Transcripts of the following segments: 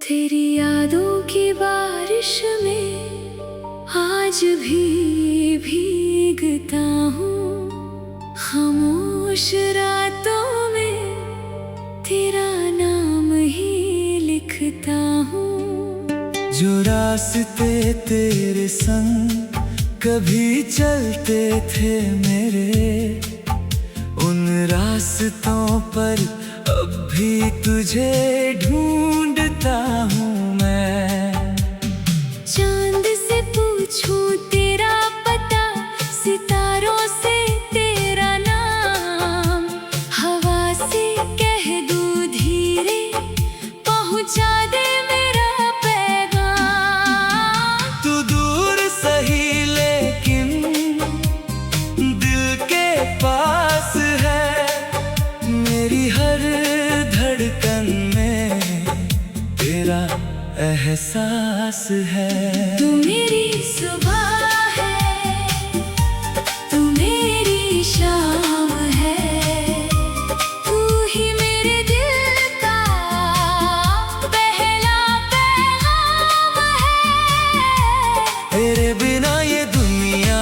तेरी यादों की बारिश में आज भी भीगता हूँ। खामोश रातों में तेरा नाम ही लिखता हूँ। जो रास्ते तेरे संग कभी चलते थे मेरे, उन रास्तों पर अब भी तुझे ढूंढता हूँ मैं। चांद से पूछूं तेरा पता, सितारों से तेरा नाम, हवा से कह दूं धीरे पहुंचा दे मेरा पैगाम। तू दूर सही लेकिन दिल के पास है, मेरी हर धड़कन में तेरा एहसास है। तू मेरी सुबह है, तू मेरी शाम है, तू ही मेरे दिल का पहला पैगाम है। तेरे बिना ये दुनिया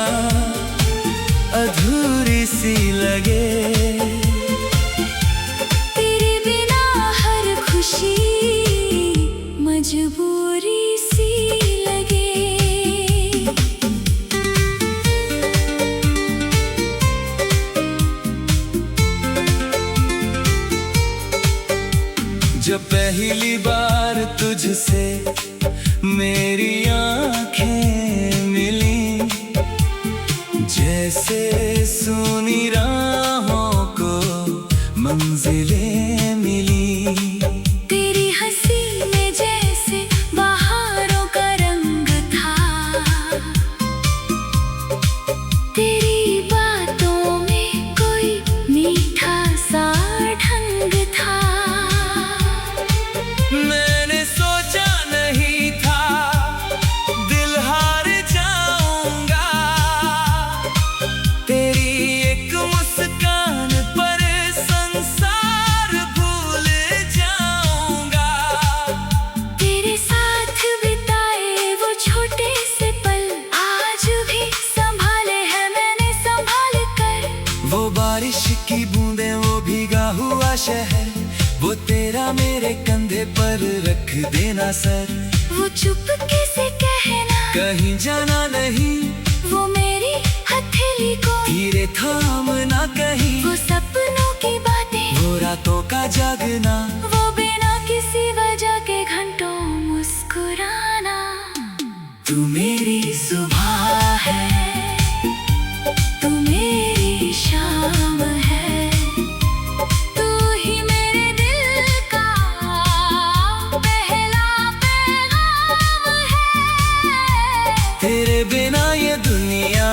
अधूरी सी लगे, मजबूरी सी लगे। जब पहली बार तुझसे मेरी आंखें मिली, जैसे सुनी राहों को मंजिलें मिली। तेरी हंसी में जैसे बहारों का रंग था, तेरी बातों में कोई मीठा सा ढंग था। मैंने सोचा नहीं था दिल हार जाऊंगा, तेरी एक मुस्कान पर संसार भूल जाऊंगा। तेरे साथ बिताए वो छोटे से पल आज भी संभाले हैं मैंने संभाल कर। वो बारिश की बूंदें, वो भीगा हुआ शहर, वो तेरा मेरे कंधे पर रख देना सर। वो चुपके से कहना कहीं जाना नहीं, वो मेरी हथेली को धीरे थामना कहीं। वो सपनों की बातें, वो रातों का जागना, वो बिना किसी वजह के घंटों मुस्कुराना। तू मेरी सुबह है, तू मेरी शाम है, तू ही मेरे दिल का पहला पैगाम है। तेरे बिना ये दुनिया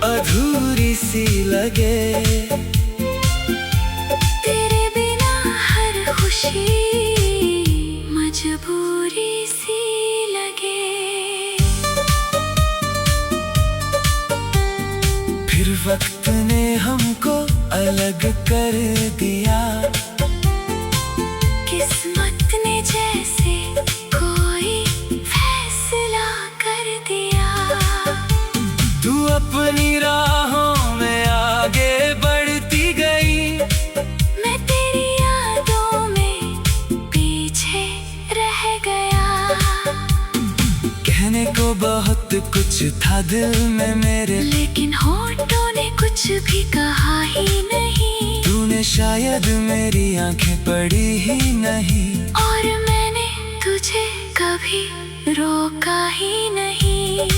अधूरी सी लगे, तेरे बिना हर खुशी मजबूरी सी लगे। फिर वक्त ने हमको अलग कर दिया, किस्मत ने जैसे कोई फैसला कर दिया। तू अपनी राहों में आगे बढ़ती गई, मैं तेरी यादों में पीछे रह गया। कहने को बहुत कुछ था दिल में मेरे, लेकिन होठों ने कुछ भी कहा ही नहीं। तूने शायद मेरी आंखें पढ़ी ही नहीं, और मैंने तुझे कभी रोका ही नहीं।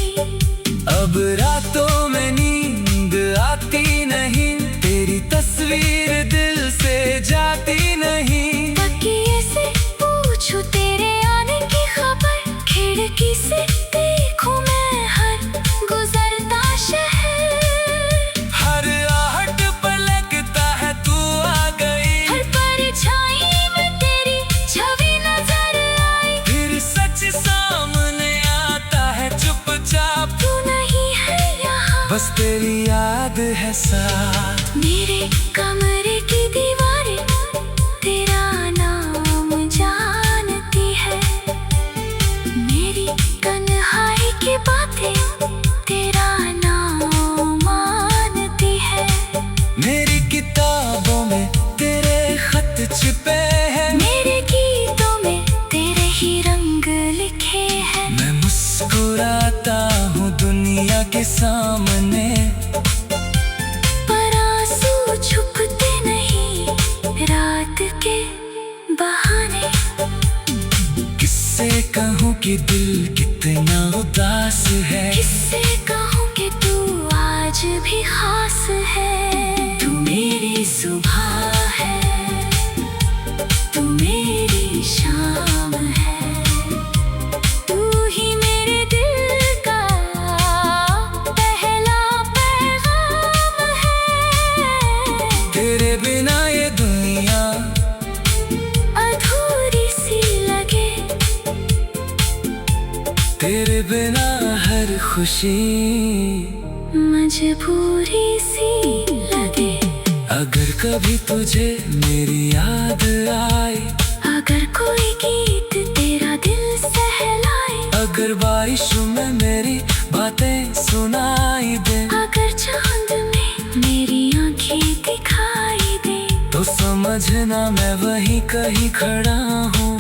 अब रातों में नींद आती नहीं, तेरी तस्वीर दिल से जाती नहीं। तकिए से पूछूं तेरे आने की खबर, खिड़की से देखूं मैं हर गुजरता शहर। बस तेरी याद है साथ। मेरे कमरे की दीवारें तेरा नाम जानती है, मेरी तन्हाई की बातें तेरा नाम मानती है। मेरी किताबों में तेरे खत छिपे हैं, मेरे गीतों में तेरे ही रंग लिखे हैं। मैं मुस्कुराता हूँ दुनिया के सामने, पर आंसू छुपते नहीं रात के बहाने। किससे कहूँ कि दिल कितना उदास है, किससे कहूँ कि तू आज भी खास है। तू मेरी सुबह है, तू मेरी शाम है, तू ही मेरे दिल का पहला पैगाम है। तेरे बिना ये दुनिया अधूरी सी लगे, तेरे बिना हर खुशी मजबूरी सी लगे। अगर कभी तुझे मेरी याद आए, अगर कोई गीत तेरा दिल सहलाए, अगर बारिशों में मेरी बातें सुनाई दे, अगर चांद में मेरी आंखें दिखाई दे, तो समझना मैं वहीं कहीं खड़ा हूँ।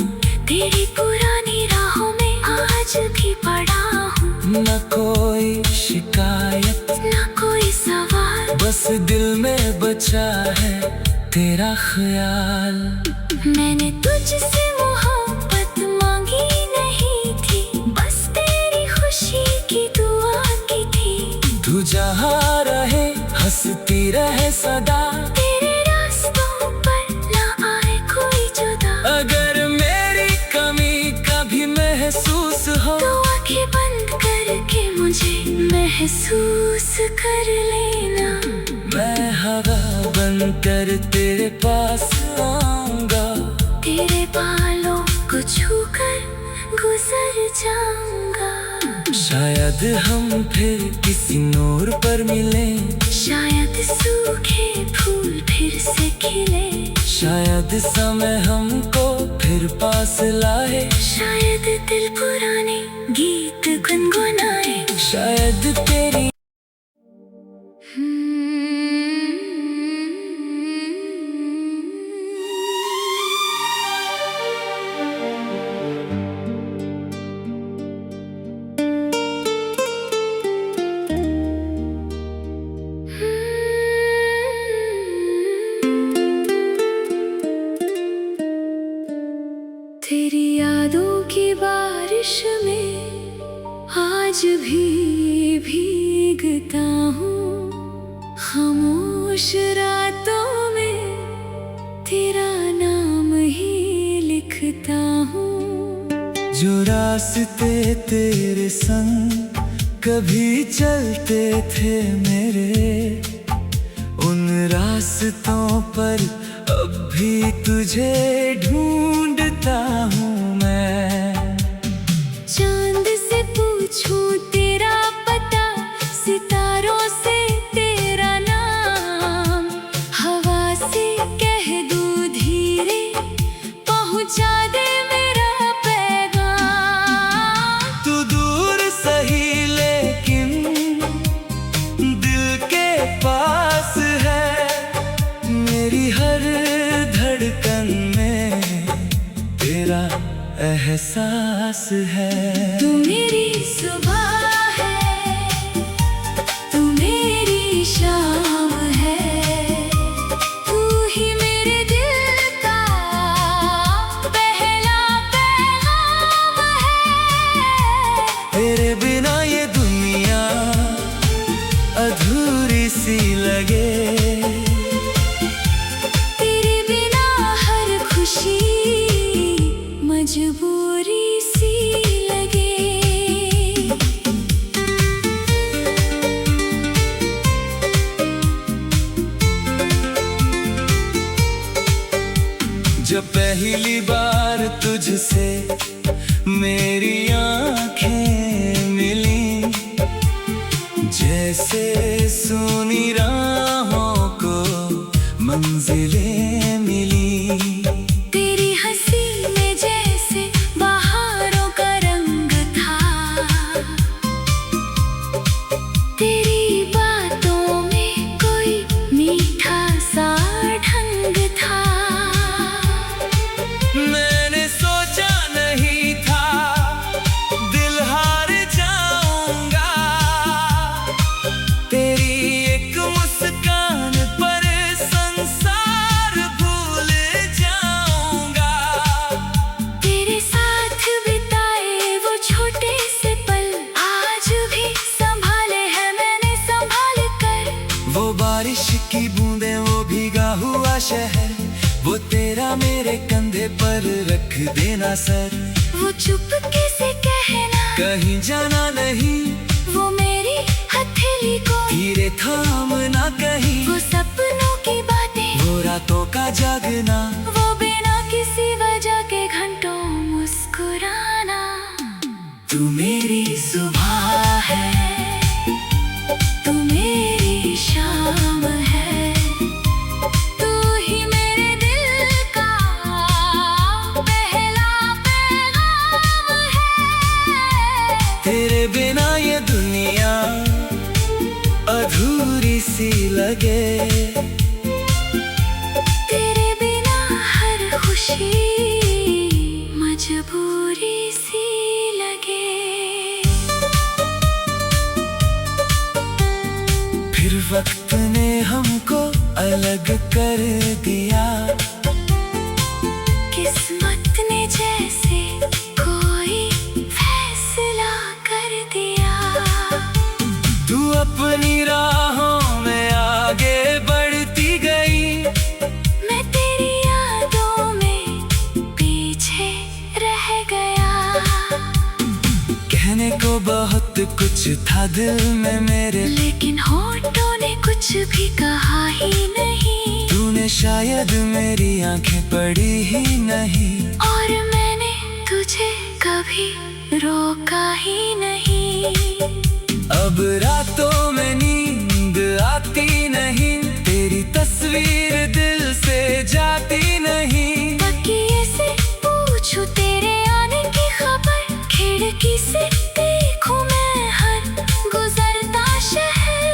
तेरी पुरानी राहों में आज भी पड़ा हूँ। न कोई शिकायत, न कोई सवाल, बस दिल में बचा है तेरा ख्याल। मैंने तुझसे मोहब्बत मांगी नहीं थी, बस तेरी खुशी की दुआ की थी। तू जहाँ रहे हंसती रहे सदा, तेरे रास्तों पर ना आए कोई जुदा। अगर मेरी कमी कभी महसूस हो, तो आंखें बंद करके मुझे महसूस कर लेना। मैं हवा बनकर तेरे पास आऊंगा, तेरे बालों को छूकर गुजर जाऊंगा। शायद हम फिर किसी नूर पर मिलें, शायद सूखे फूल फिर से खिले, शायद समय हमको फिर पास लाए, शायद दिल पुराने गीत गुनगुनाए। शायद तेरी तेरी यादों की बारिश में आज भी भीगता हूँ। खामोश रातों में तेरा नाम ही लिखता हूँ। जो रास्ते तेरे संग कभी चलते थे मेरे, उन रास्तों पर अब भी तुझे ढूंढता हूँ मैं। चांद से पूछूं तेरा पता, सितारों से तेरा नाम, हवा से कह दूं धीरे पहुंचा दे मेरा पैगाम। तू दूर सही लेकिन दिल के पास है, मेरी हर धड़कन में तेरा एहसास है। तू मेरी सुबह है, तू मेरी शाम है, तू ही मेरे दिल का पहला पैगाम है। तेरे बिना ये दुनिया अधूरी सी लगे, तेरे बिना हर खुशी मजबूरी सी लगे। जब पहली बार तुझसे मेरी आंखें मिली, जैसे सुनी राहों को मंजिलें मिली। तेरी हंसी में जैसे बहारों का रंग था, तेरी बातों में कोई मीठा सा ढंग था। मैंने सोचा नहीं था दिल हार जाऊंगा, तेरी एक मुस्कान पर संसार भूल जाऊंगा। तेरे साथ बिताए वो छोटे से पल आज भी संभाले हैं मैंने संभाल कर। वो बारिश की बूंदें, वो भीगा हुआ शहर, वो तेरा मेरे कंधे पर रख देना सर। वो चुपके से कहना कहीं जाना नहीं, वो मेरी हथेली को धीरे थामना कहीं। वो सपनों की बातें, वो रातों का जागना, वो बिना किसी वजह के घंटों मुस्कुराना। तू मेरी सुबह है, तू मेरी शाम है, तू ही मेरे दिल का पहला पैगाम है। तेरे बिना ये दुनिया अधूरी सी लगे, तेरे बिना हर खुशी मजबूरी सी लगे। फिर वक्त ने हमको अलग कर दिया, किस्मत ने जैसे कोई फैसला कर दिया। तू अपनी राहों में आगे बढ़ती गई, मैं तेरी यादों में पीछे रह गया। कहने को बहुत कुछ था दिल में मेरे, लेकिन होठों ने कुछ भी कहा ही नहीं। तूने शायद मेरी आंखें पढ़ी ही नहीं, और मैंने तुझे कभी रोका ही नहीं। अब रातों में नींद आती नहीं, तेरी तस्वीर दिल से जाती नहीं। तकिए से पूछूं तेरे आने की खबर, खिड़की से देखूं मैं हर गुजरता शहर।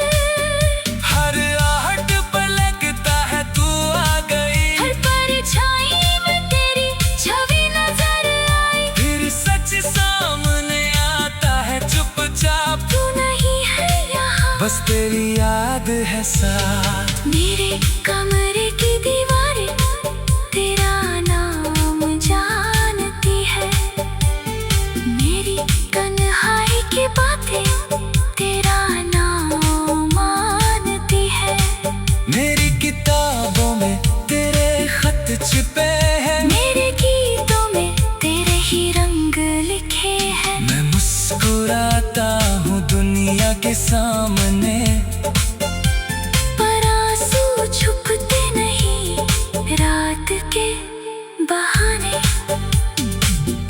हर आहट पर लगता है तू आ गई, हर परछाई में तेरी छवि नजर आई। फिर सच सामने आता है चुपचाप, तू नहीं है यहाँ, बस तेरी याद है साथ। मेरे कमरे की दीवारें तेरा नाम जानती है, मेरी तन्हाई की बातें तेरा नाम मानती है। मेरी किताबों में तेरे खत छिपे हैं, मेरे गीतों में तेरे ही रंग लिखे हैं। मैं मुस्कुराता हूँ दुनिया के सामने, पर आंसू छुपते नहीं रात के बहाने।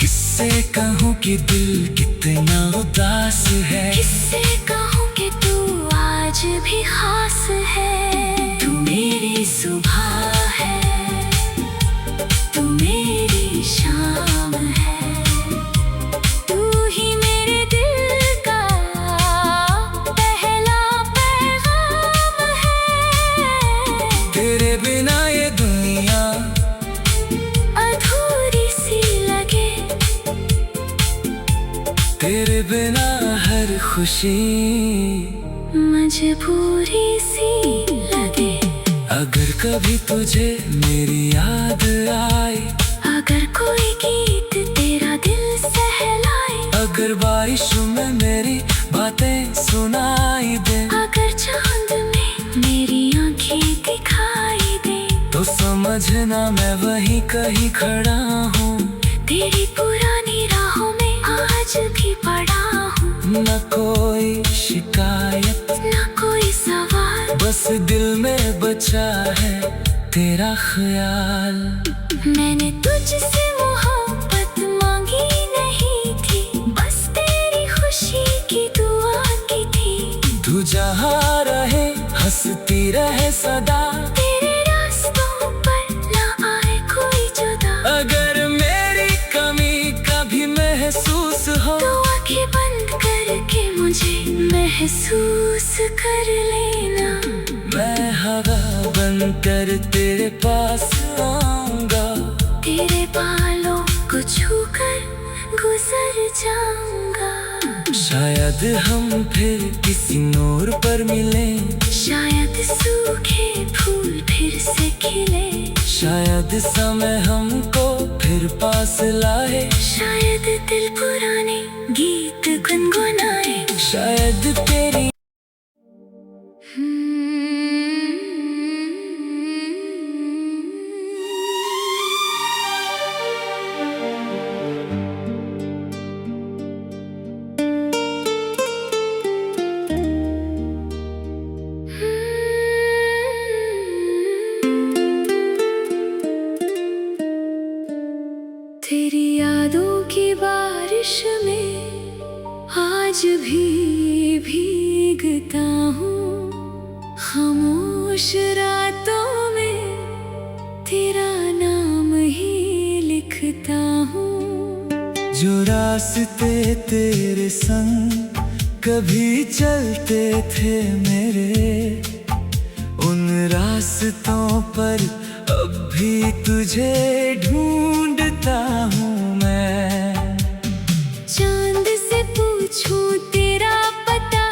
किससे कहूँ कि दिल कितना उदास है, किससे कहूँ कि तू आज भी खास है। तू मेरी सुबह है, तू मेरी शाम है, तू ही मेरे दिल का पहला पैगाम है। तेरे बिना ये दुनिया अधूरी सी लगे, तेरे बिना हर खुशी मजबूरी सी लगे। अगर कभी तुझे मेरी याद आए, अगर कोई गीत तेरा दिल सहलाए, अगर बारिशों में मेरी बातें सुनाई दे, अगर चांद में मेरी आंखें दिखाई दे, तो समझना मैं वहीं कहीं खड़ा हूँ। तेरी पुरानी राहों में आज भी पड़ा हूँ। न कोई शिकायत, न कोई सवाल, बस दिल में बचा है तेरा ख्याल। मैंने तुझसे मोहब्बत मांगी नहीं थी, बस तेरी खुशी की दुआ की थी। तू जा यहाँ रहे, हंसती रहे सदा। तेरे रास्तों पर ना आए कोई जुदा। अगर मेरी कमी कभी महसूस हो, तो आंखें बंद करके मुझे महसूस कर लेना। मैं हवा बनकर तेरे पास आऊंगा। तेरे बालों को छूकर गुजर जाऊंगा। शायद हम फिर किसी नूर पर मिलें, शायद सूखे फूल फिर से खिले। शायद समय हमको फिर पास लाए। शायद दिल पुराने गीत गुनगुनाए। शायद तेरी तेरी यादों की बारिश में आज भी भीगता हूँ। खामोश रातों में तेरा नाम ही लिखता हूँ। जो रास्ते तेरे संग कभी चलते थे मेरे, उन रास्तों पर अब भी तुझे ढूंढता हूँ मैं। चांद से पूछूं तेरा पता,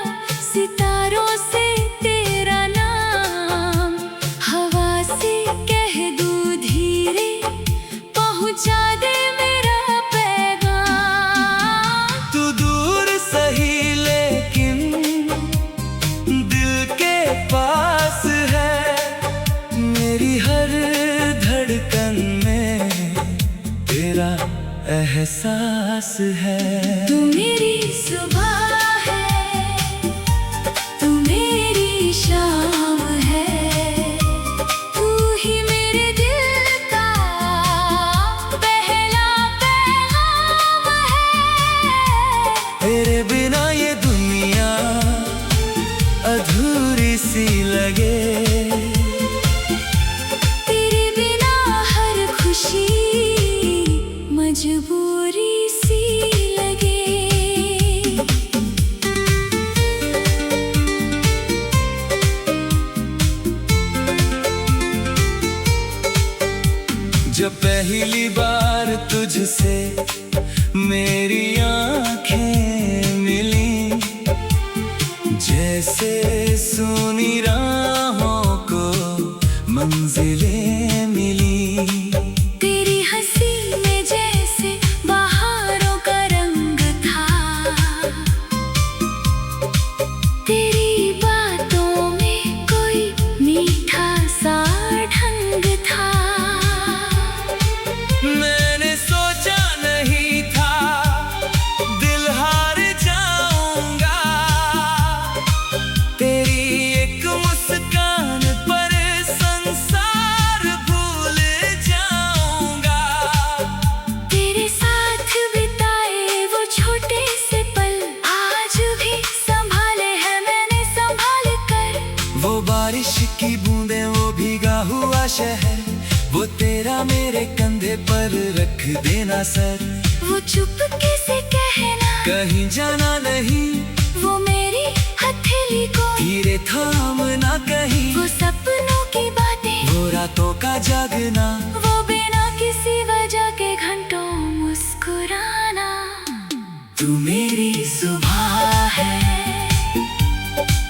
सितारों से तेरा नाम। हवा से कह दूं धीरे, पहुंचा दे मेरा पैगाम। तू दूर सही लेकिन दिल के पास है। मेरी हर धड़कन में तेरा एहसास है। तू मेरी सुबह है, तू मेरी शाम है। तू ही मेरे दिल का पहला पैगाम है। तेरे बिना ये दुनिया अधूरी सी लगे। तेरे बिना हर खुशी मजबूरी सी लगे। जब पहली बार तुझसे मेरी आंखें मिली, जैसे सुनी राहों को मंजिलें मिली। तेरी हंसी में जैसे बहारों का रंग था। तेरी बातों में कोई मीठा सा ढंग था। मैंने सोचा नहीं था दिल हार जाऊंगा। तेरी एक मुस्कान पर संसार भूल जाऊंगा। तेरे साथ बिताए वो छोटे से पल आज भी संभाले हैं मैंने संभाल कर। वो बारिश की बूंदें, वो भीगा हुआ शहर, वो तेरा मेरे कंधे पर रख देना सर। वो चुपके से कहना कहीं जाना नहीं, वो मेरी हथेली को धीरे थामना कहीं। वो सपनों की बातें, वो रातों का जागना, वो बिना किसी वजह के घंटों मुस्कुराना। तू मेरी सुबह है,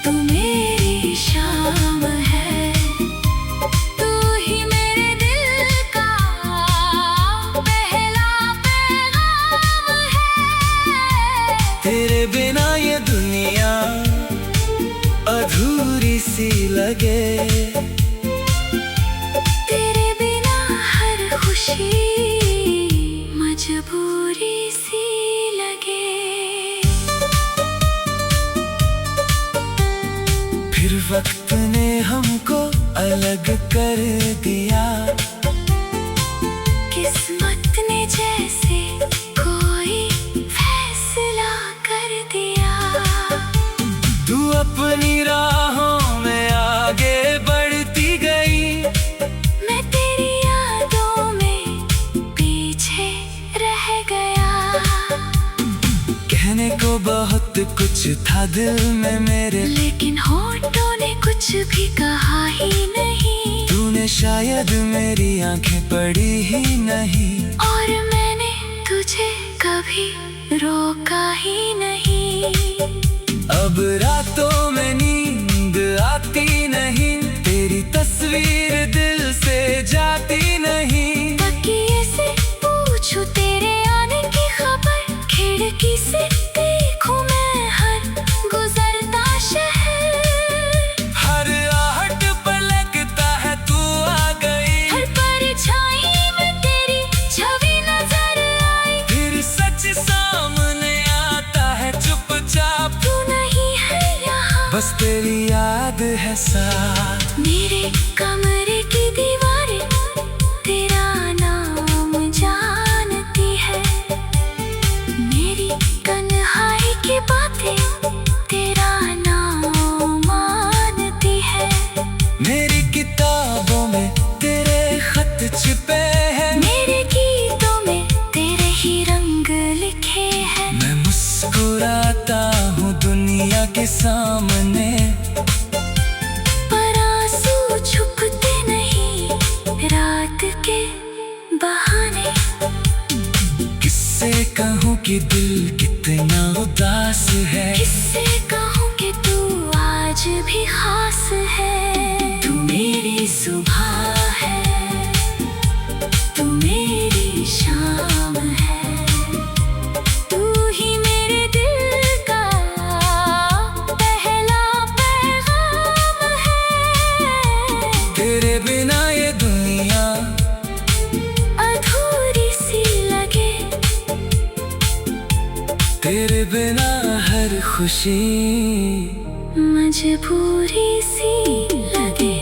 तू मेरी शाम है। तू ही मेरे दिल का पहला पैगाम है। तेरे बिना ये दुनिया अधूरी सी लगे। तेरे बिना हर खुशी मजबूरी सी लगे। फिर वक्त ने हमको अलग कर दिया। किस्मत ने जैसे कोई फैसला कर दिया। तू अपनी राहों में आगे बढ़ती गई। मैं तेरी यादों में पीछे रह गया। कहने को बहुत कुछ था दिल में मेरे, लेकिन होठों ने कुछ भी कहा ही नहीं। तूने शायद मेरी आंखें पढ़ी ही नहीं, और मैंने तुझे कभी रोका ही नहीं। अब रातों में नींद आती नहीं, तेरी तस्वीर दिल से जाती नहीं। तकिए से पूछूं तेरे आने की खबर, खिड़की से देखूं मैं हर गुजरता शहर। हर आहट पर लगता है तू आ गई, हर परछाई में तेरी छवि नजर आई। फिर सच सामने आता है चुपचाप, तू नहीं है यहाँ, बस तेरी याद है साथ। मेरे कमरे की दीवारें तेरा नाम जानती है। मेरी तन्हाई की बातें तेरा नाम मानती है। मेरी किताबों में तेरे खत छिपे हैं, मेरे गीतों में तेरे ही रंग लिखे हैं। मैं मुस्कुराता हूँ दुनिया के सामने, पर आंसू छुपते नहीं रात के बहाने। किससे कहूँ कि दिल कितना उदास है, किससे कहूँ कि तू आज भी खास है। तू मेरी सुबह है, तू मेरी शाम है, तू ही मेरे दिल का पहला पैगाम है। तेरे बिना ये दुनिया अधूरी सी लगे, तेरे बिना हर खुशी मजबूरी सी लगे।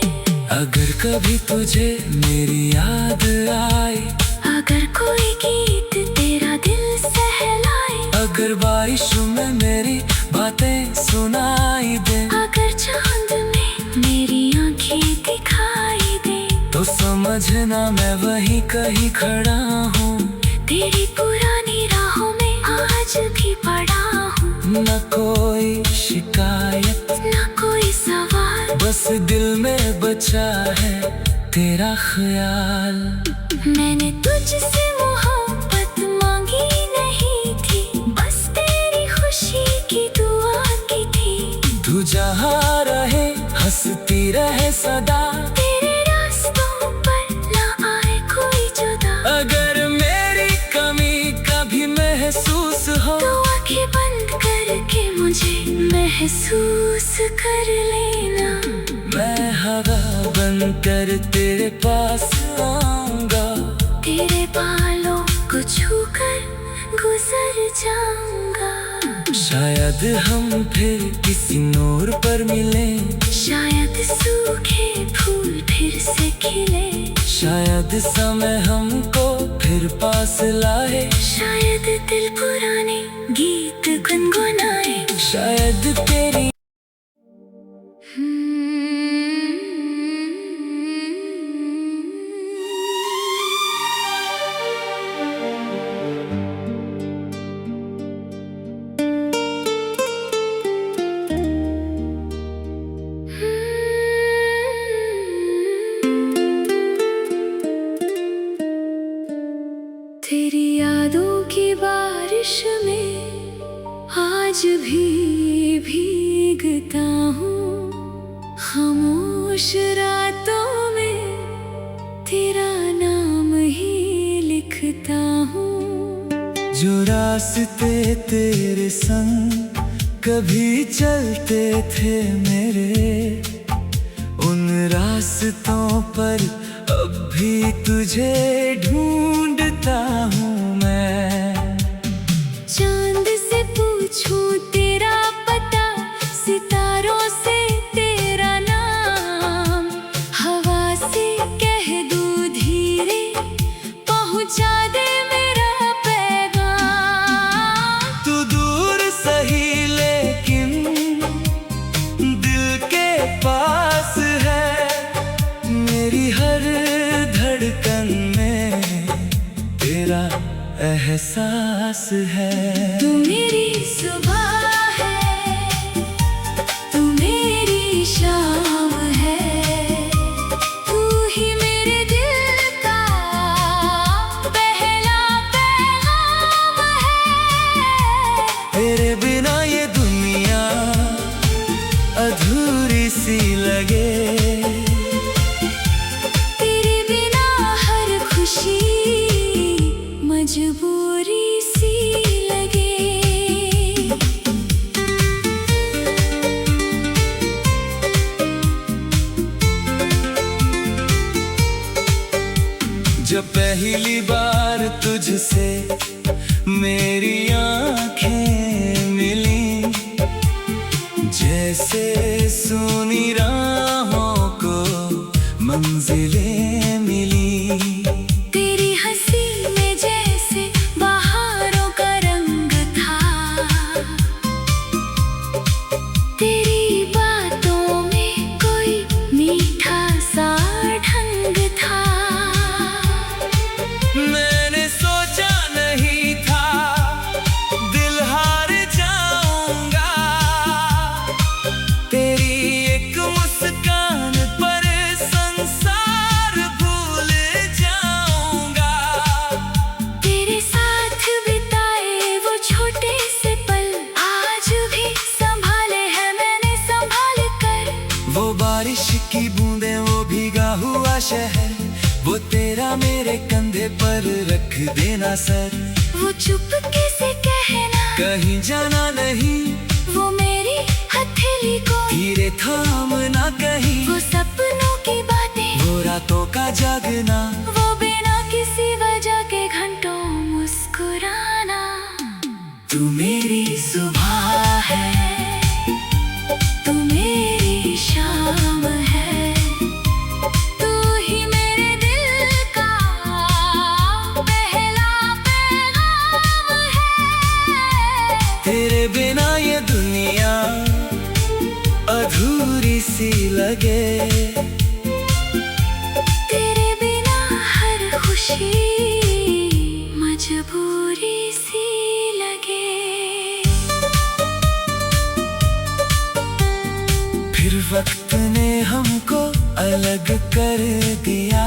अगर कभी तुझे मेरी याद आए, अगर कोई गीत तेरा दिल सहलाए, अगर बारिशों में मेरी बातें सुनाई दे, अगर चांद में मेरी आंखें दिखाई दे, तो समझना मैं वहीं कहीं खड़ा हूँ। तेरी पुरानी राहों में आज भी पड़ा हूँ। न कोई शिकायत, न कोई सवाल, बस दिल में बचा है तेरा ख्याल। मैंने तुझसे मोहब्बत मांगी नहीं थी, बस तेरी खुशी की दुआ की थी। तू जहाँ रहे हंसती रहे सदा, तेरे रास्तों पर ना आए कोई जुदा। अगर मेरी कमी कभी महसूस हो, तो आंखें बंद करके मुझे महसूस कर लेना। मैं हवा बनकर तेरे पास आऊंगा, तेरे बालों को छूकर गुजर जाऊंगा। शायद हम फिर किसी नूर पर मिलें, शायद सूखे फूल फिर से खिले, शायद समय हमको फिर पास लाए, शायद दिल पुराने गीत गुनगुनाए। शायद तेरी तेरी यादों की बारिश में आज भी भीगता हूँ। खामोश रातों में तेरा नाम ही लिखता हूँ। जो रास्ते तेरे संग कभी चलते थे मेरे, उन रास्तों पर अब भी तुझे ढूंढता हूँ मैं। चांद से पूछूं तेरा पता, सितारों से तेरा नाम, हवा से कह दूं धीरे पहुंचा दे मेरा पैगाम। तू दूर सही लेकिन एहसास है। तू मेरी सुबह है, तू मेरी शाम है, तू ही मेरे दिल का पहला पैगाम है। तेरे बिना ये दुनिया अधूरी सी लगे, तेरे बिना हर खुशी मजबूरी सी लगे। जब पहली बार तुझसे मेरी आंखें मिली, जैसे सुनी राहों को मंजिलें मिली। तेरी हंसी में जैसे बहारों का रंग था, तेरी बातों में कोई मीठा सा ढंग था। मैंने सोचा नहीं था दिल हार जाऊंगा, तेरी एक मुस्कान पर संसार भूल जाऊंगा। तेरे साथ बिताए वो छोटे से पल आज भी संभाले हैं मैंने संभाल कर। वो बारिश की बूंदें, वो भीगा हुआ शहर, वो तेरा मेरे कंधे पर रख देना सर। वो चुपके से कहना कहीं जाना नहीं, वो मेरी हथेली को धीरे थामना कहीं। वो सपनों की बातें, वो रातों का जागना, वो बिना किसी वजह के घंटों मुस्कुराना। तू मेरी सुबह है, तू मेरी शाम है, तू ही मेरे दिल का पहला पैगाम है। तेरे बिना ये दुनिया अधूरी सी लगे, तेरे बिना हर खुशी मजबूरी सी लगे। फिर वक्त ने हमको अलग कर दिया,